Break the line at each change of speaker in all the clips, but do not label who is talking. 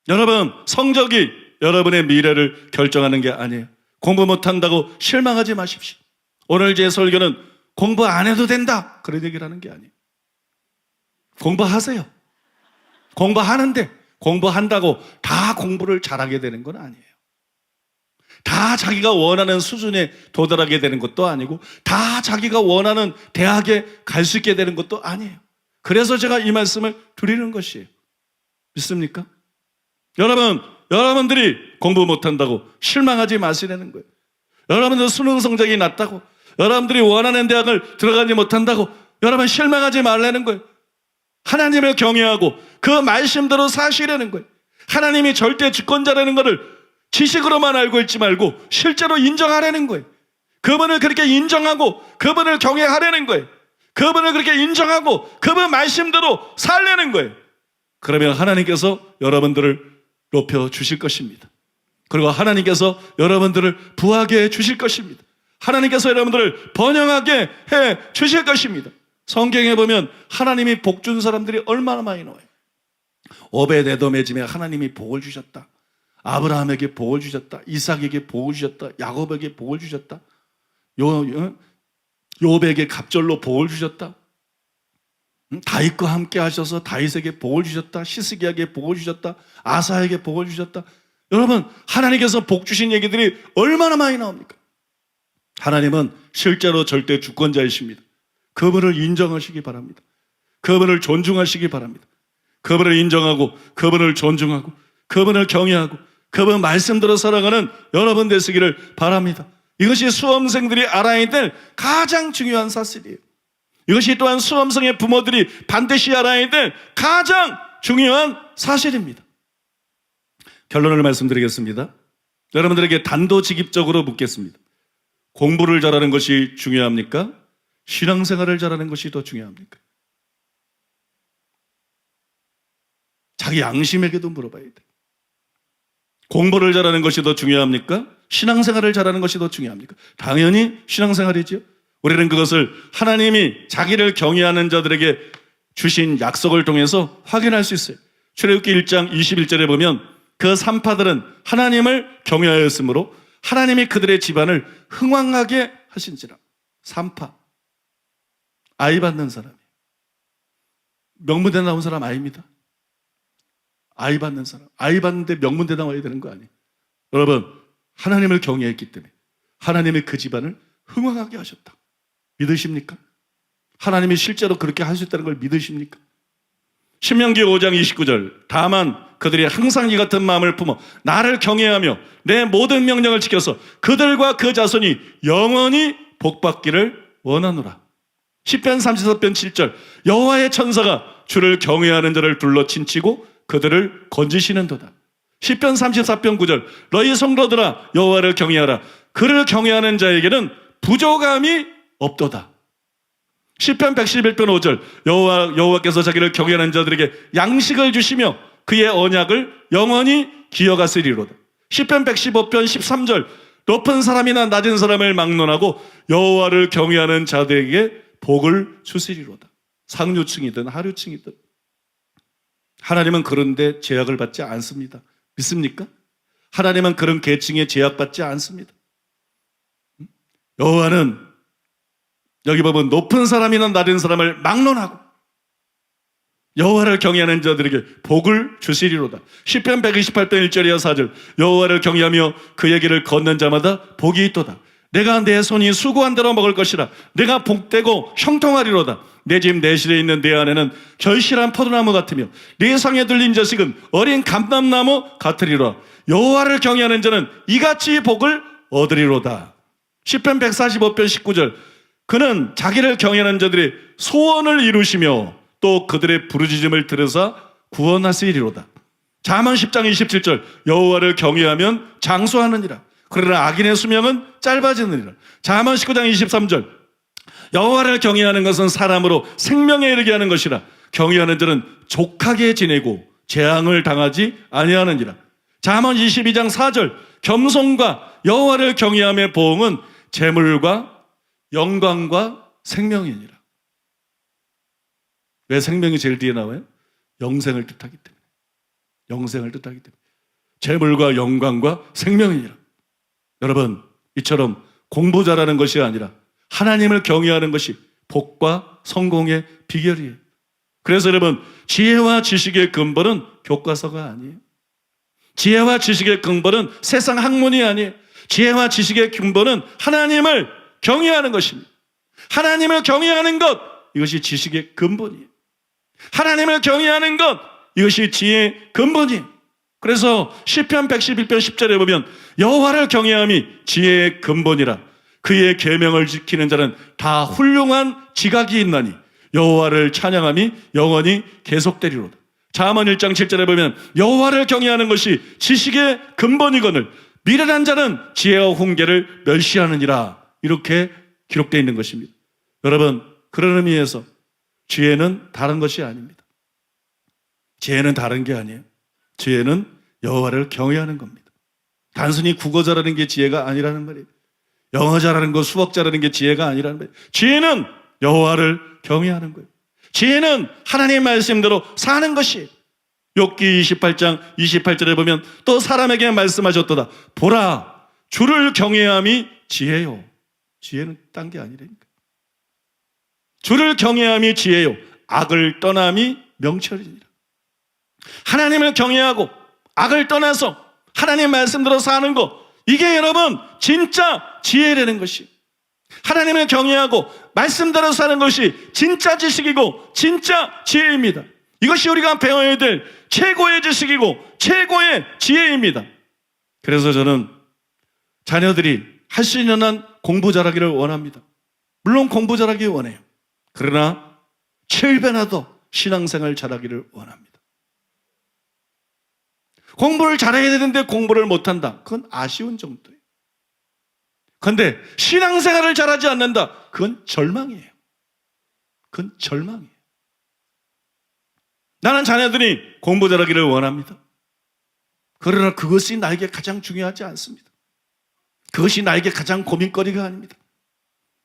여러분, 성적이 여러분의 미래를 결정하는 게 아니에요. 공부 못한다고 실망하지 마십시오. 오늘 제 설교는 공부 안 해도 된다, 그런 얘기를 하는 게 아니에요. 공부하세요. 공부하는데 공부한다고 다 공부를 잘하게 되는 건 아니에요. 다 자기가 원하는 수준에 도달하게 되는 것도 아니고 다 자기가 원하는 대학에 갈 수 있게 되는 것도 아니에요. 그래서 제가 이 말씀을 드리는 것이에요. 믿습니까? 여러분들이 공부 못한다고 실망하지 마시라는 거예요. 여러분들 수능 성적이 낮다고, 여러분들이 원하는 대학을 들어가지 못한다고 여러분 실망하지 말라는 거예요. 하나님을 경외하고 그 말씀대로 사시려는 거예요. 하나님이 절대 주권자라는 것을 지식으로만 알고 있지 말고 실제로 인정하라는 거예요. 그분을 그렇게 인정하고 그분을 경외하라는 거예요. 그분을 그렇게 인정하고 그분 말씀대로 살려는 거예요. 그러면 하나님께서 여러분들을 높여주실 것입니다. 그리고 하나님께서 여러분들을 부하게 해주실 것입니다. 하나님께서 여러분들을 번영하게 해주실 것입니다. 성경에 보면 하나님이 복 준 사람들이 얼마나 많이 나와요. 오벳에돔의 집에 하나님이 복을 주셨다. 아브라함에게 복을 주셨다. 이삭에게 복을 주셨다. 야곱에게 복을 주셨다. 욥에게 갑절로 복을 주셨다. 다윗과 함께 하셔서 다윗에게 복을 주셨다. 히스기야에게 복을 주셨다. 아사에게 복을 주셨다. 여러분, 하나님께서 복 주신 얘기들이 얼마나 많이 나옵니까? 하나님은 실제로 절대 주권자이십니다. 그분을 인정하시기 바랍니다. 그분을 존중하시기 바랍니다. 그분을 인정하고 그분을 존중하고 그분을 경외하고 그분 말씀대로 살아가는 여러분 되시기를 바랍니다. 이것이 수험생들이 알아야 될 가장 중요한 사실이에요. 이것이 또한 수험생의 부모들이 반드시 알아야 될 가장 중요한 사실입니다. 결론을 말씀드리겠습니다. 여러분들에게 단도직입적으로 묻겠습니다. 공부를 잘하는 것이 중요합니까? 신앙생활을 잘하는 것이 더 중요합니까? 자기 양심에게도 물어봐야 돼요. 공부를 잘하는 것이 더 중요합니까? 신앙생활을 잘하는 것이 더 중요합니까? 당연히 신앙생활이죠. 우리는 그것을 하나님이 자기를 경외하는 자들에게 주신 약속을 통해서 확인할 수 있어요. 출애굽기 1장 21절에 보면 그 산파들은 하나님을 경외하였으므로 하나님이 그들의 집안을 흥왕하게 하신지라. 산파, 아이 받는 사람이에요. 명문대 나온 사람 아닙니다. 아이 받는 사람, 아이 받는데 명문대 나와야 되는 거 아니에요. 여러분, 하나님을 경외했기 때문에 하나님의 그 집안을 흥왕하게 하셨다. 믿으십니까? 하나님이 실제로 그렇게 할 수 있다는 걸 믿으십니까? 신명기 5장 29절, 다만 그들이 항상 이 같은 마음을 품어 나를 경외하며 내 모든 명령을 지켜서 그들과 그 자손이 영원히 복받기를 원하노라. 시편 34편 7절, 여호와의 천사가 주를 경외하는 자를 둘러 친치고 그들을 건지시는도다. 시편 34편 9절, 너희 성도들아 여호와를 경외하라. 그를 경외하는 자에게는 부족함이 없도다. 시편 111편 5절, 여호와께서 자기를 경외하는 자들에게 양식을 주시며 그의 언약을 영원히 기억하시리로다. 시편 115편 13절, 높은 사람이나 낮은 사람을 막론하고 여호와를 경외하는 자들에게 복을 주시리로다. 상류층이든 하류층이든 하나님은 그런데 제약을 받지 않습니다. 믿습니까? 하나님은 그런 계층에 제약받지 않습니다. 여호와는 여기 보면 높은 사람이나 낮은 사람을 막론하고 여호와를 경외하는 자들에게 복을 주시리로다. 시편 128편 1절이야 4절, 여호와를 경외하며 그의 길을 걷는 자마다 복이 있도다. 내가 내 손이 수고한 대로 먹을 것이라. 내가 복되고 형통하리로다. 내 집 내실에 있는 내 안에는 결실한 포도나무 같으며 내 상에 들린 자식은 어린 감람나무 같으리로다. 여호와를 경외하는 자는 이같이 복을 얻으리로다. 시편 145편 19절, 그는 자기를 경외하는 자들의 소원을 이루시며 또 그들의 부르짖음을 들으사 구원하시리로다. 잠언 10장 27절, 여호와를 경외하면 장수하느니라. 그러나 악인의 수명은 짧아지느니라. 잠언 19장 23절, 여호와를 경외하는 것은 사람으로 생명에 이르게 하는 것이라. 경외하는 자는 족하게 지내고 재앙을 당하지 아니하느니라. 잠언 22장 4절, 겸손과 여호와를 경외함의 보응은 재물과 영광과 생명이니라. 왜 생명이 제일 뒤에 나와요? 영생을 뜻하기 때문에. 영생을 뜻하기 때문에 재물과 영광과 생명이니라. 여러분, 이처럼 공부 잘하는 것이 아니라 하나님을 경외하는 것이 복과 성공의 비결이에요. 그래서 여러분, 지혜와 지식의 근본은 교과서가 아니에요. 지혜와 지식의 근본은 세상 학문이 아니에요. 지혜와 지식의 근본은 하나님을 경외하는 것입니다. 하나님을 경외하는 것, 이것이 지식의 근본이에요. 하나님을 경외하는 것, 이것이 지혜의 근본이에요. 그래서 시편 111편 10절에 보면 여호와를 경외함이 지혜의 근본이라. 그의 계명을 지키는 자는 다 훌륭한 지각이 있나니 여호와를 찬양함이 영원히 계속되리로다. 잠언 1장 7절에 보면 여호와를 경외하는 것이 지식의 근본이거늘 미련한 자는 지혜와 훈계를 멸시하느니라. 이렇게 기록되어 있는 것입니다. 여러분, 그런 의미에서 지혜는 다른 것이 아닙니다. 지혜는 다른 게 아니에요. 지혜는 여호와를 경외하는 겁니다. 단순히 국어 잘하는 게 지혜가 아니라는 말이에요. 영어 잘하는 거, 수학 잘하는 게 지혜가 아니라는 말이에요. 지혜는 여호와를 경외하는 거예요. 지혜는 하나님의 말씀대로 사는 것이에요. 욥기 28장 28절에 보면 또 사람에게 말씀하셨도다. 보라, 주를 경외함이 지혜요. 지혜는 딴 게 아니라니까. 주를 경외함이 지혜요. 악을 떠남이 명철이니라. 하나님을 경외하고 악을 떠나서 하나님 말씀대로 사는 것, 이게 여러분 진짜 지혜라는 것이, 하나님을 경외하고 말씀대로 사는 것이 진짜 지식이고 진짜 지혜입니다. 이것이 우리가 배워야 될 최고의 지식이고 최고의 지혜입니다. 그래서 저는 자녀들이 할 수 있는 한 공부 잘하기를 원합니다. 물론 공부 잘하기 원해요. 그러나 7배나 더 신앙생활 잘하기를 원합니다. 공부를 잘해야 되는데 공부를 못한다. 그건 아쉬운 정도예요. 그런데 신앙생활을 잘하지 않는다. 그건 절망이에요. 그건 절망이에요. 나는 자녀들이 공부 잘하기를 원합니다. 그러나 그것이 나에게 가장 중요하지 않습니다. 그것이 나에게 가장 고민거리가 아닙니다.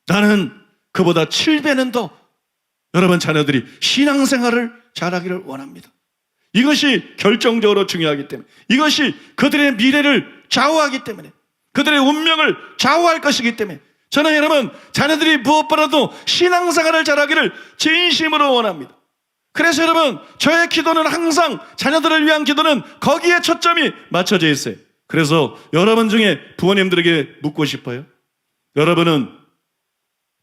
나는 그보다 7배는 더 여러분 자녀들이 신앙생활을 잘하기를 원합니다. 이것이 결정적으로 중요하기 때문에, 이것이 그들의 미래를 좌우하기 때문에, 그들의 운명을 좌우할 것이기 때문에 저는 여러분 자녀들이 무엇보다도 신앙생활을 잘하기를 진심으로 원합니다. 그래서 여러분 저의 기도는 항상 자녀들을 위한 기도는 거기에 초점이 맞춰져 있어요. 그래서 여러분 중에 부모님들에게 묻고 싶어요. 여러분은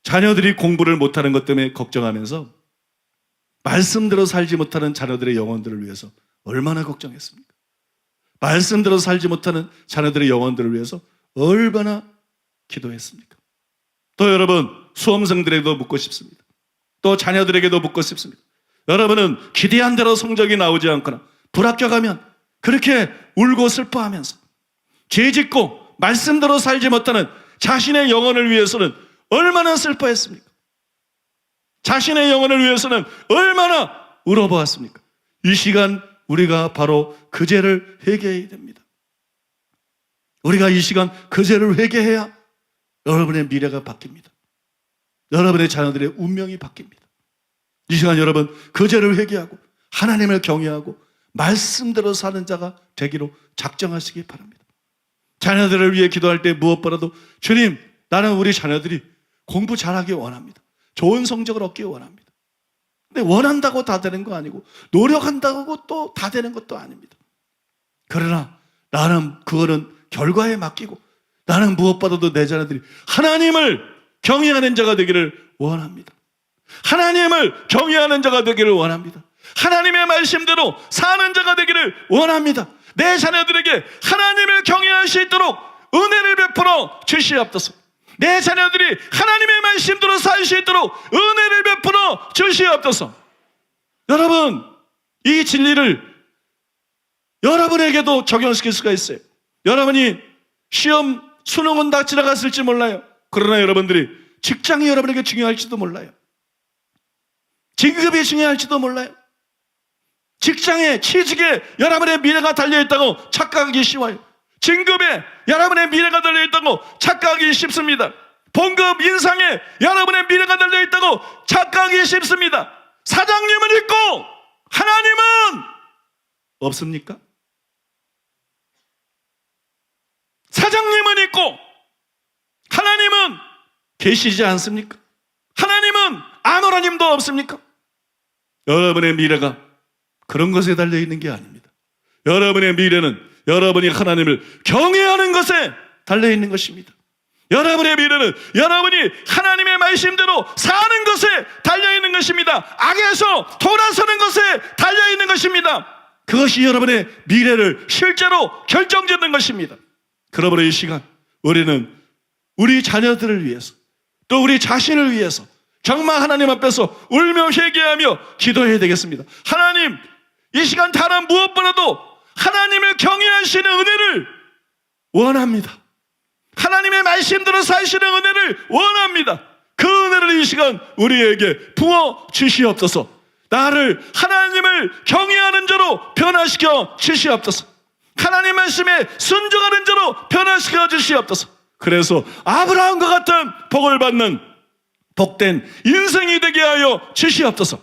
자녀들이 공부를 못하는 것 때문에 걱정하면서 말씀대로 살지 못하는 자녀들의 영혼들을 위해서 얼마나 걱정했습니까? 말씀대로 살지 못하는 자녀들의 영혼들을 위해서 얼마나 기도했습니까? 또 여러분 수험생들에게도 묻고 싶습니다. 또 자녀들에게도 묻고 싶습니다. 여러분은 기대한 대로 성적이 나오지 않거나 불합격하면 그렇게 울고 슬퍼하면서 죄짓고 말씀대로 살지 못하는 자신의 영혼을 위해서는 얼마나 슬퍼했습니까? 자신의 영혼을 위해서는 얼마나 울어보았습니까? 이 시간 우리가 바로 그 죄를 회개해야 됩니다. 우리가 이 시간 그 죄를 회개해야 여러분의 미래가 바뀝니다. 여러분의 자녀들의 운명이 바뀝니다. 이 시간 여러분 그 죄를 회개하고 하나님을 경외하고 말씀대로 사는 자가 되기로 작정하시기 바랍니다. 자녀들을 위해 기도할 때 무엇보다도 주님, 나는 우리 자녀들이 공부 잘하기 원합니다. 좋은 성적을 얻기 원합니다. 근데 원한다고 다 되는 거 아니고 노력한다고 또 다 되는 것도 아닙니다. 그러나 나는 그거는 결과에 맡기고 나는 무엇보다도 내 자녀들이 하나님을 경외하는 자가 되기를 원합니다. 하나님을 경외하는 자가 되기를 원합니다. 하나님의 말씀대로 사는 자가 되기를 원합니다. 내 자녀들에게 하나님을 경외할 수 있도록 은혜를 베풀어 주시옵소서. 내 자녀들이 하나님의 말씀대로 살 수 있도록 은혜를 베풀어 주시옵소서. 여러분, 이 진리를 여러분에게도 적용시킬 수가 있어요. 여러분이 시험, 수능은 다 지나갔을지 몰라요. 그러나 여러분들이 직장이 여러분에게 중요할지도 몰라요. 진급이 중요할지도 몰라요. 직장에, 취직에 여러분의 미래가 달려있다고 착각하기 쉬워요. 진급에 여러분의 미래가 달려있다고 착각하기 쉽습니다. 봉급 인상에 여러분의 미래가 달려있다고 착각하기 쉽습니다. 사장님은 있고 하나님은 없습니까? 사장님은 있고 하나님은 계시지 않습니까? 하나님은 아노라님도 없습니까? 여러분의 미래가 그런 것에 달려있는 게 아닙니다. 여러분의 미래는 여러분이 하나님을 경외하는 것에 달려있는 것입니다. 여러분의 미래는 여러분이 하나님의 말씀대로 사는 것에 달려있는 것입니다. 악에서 돌아서는 것에 달려있는 것입니다. 그것이 여러분의 미래를 실제로 결정짓는 것입니다. 그러므로 이 시간 우리는 우리 자녀들을 위해서 또 우리 자신을 위해서 정말 하나님 앞에서 울며 회개하며 기도해야 되겠습니다. 하나님, 이 시간 다른 무엇보다도 하나님을 경외하시는 은혜를 원합니다. 하나님의 말씀대로 사시는 은혜를 원합니다. 그 은혜를 이 시간 우리에게 부어 주시옵소서. 나를 하나님을 경외하는 자로 변화시켜 주시옵소서. 하나님 말씀에 순종하는 자로 변화시켜 주시옵소서. 그래서 아브라함과 같은 복을 받는 복된 인생이 되게 하여 주시옵소서.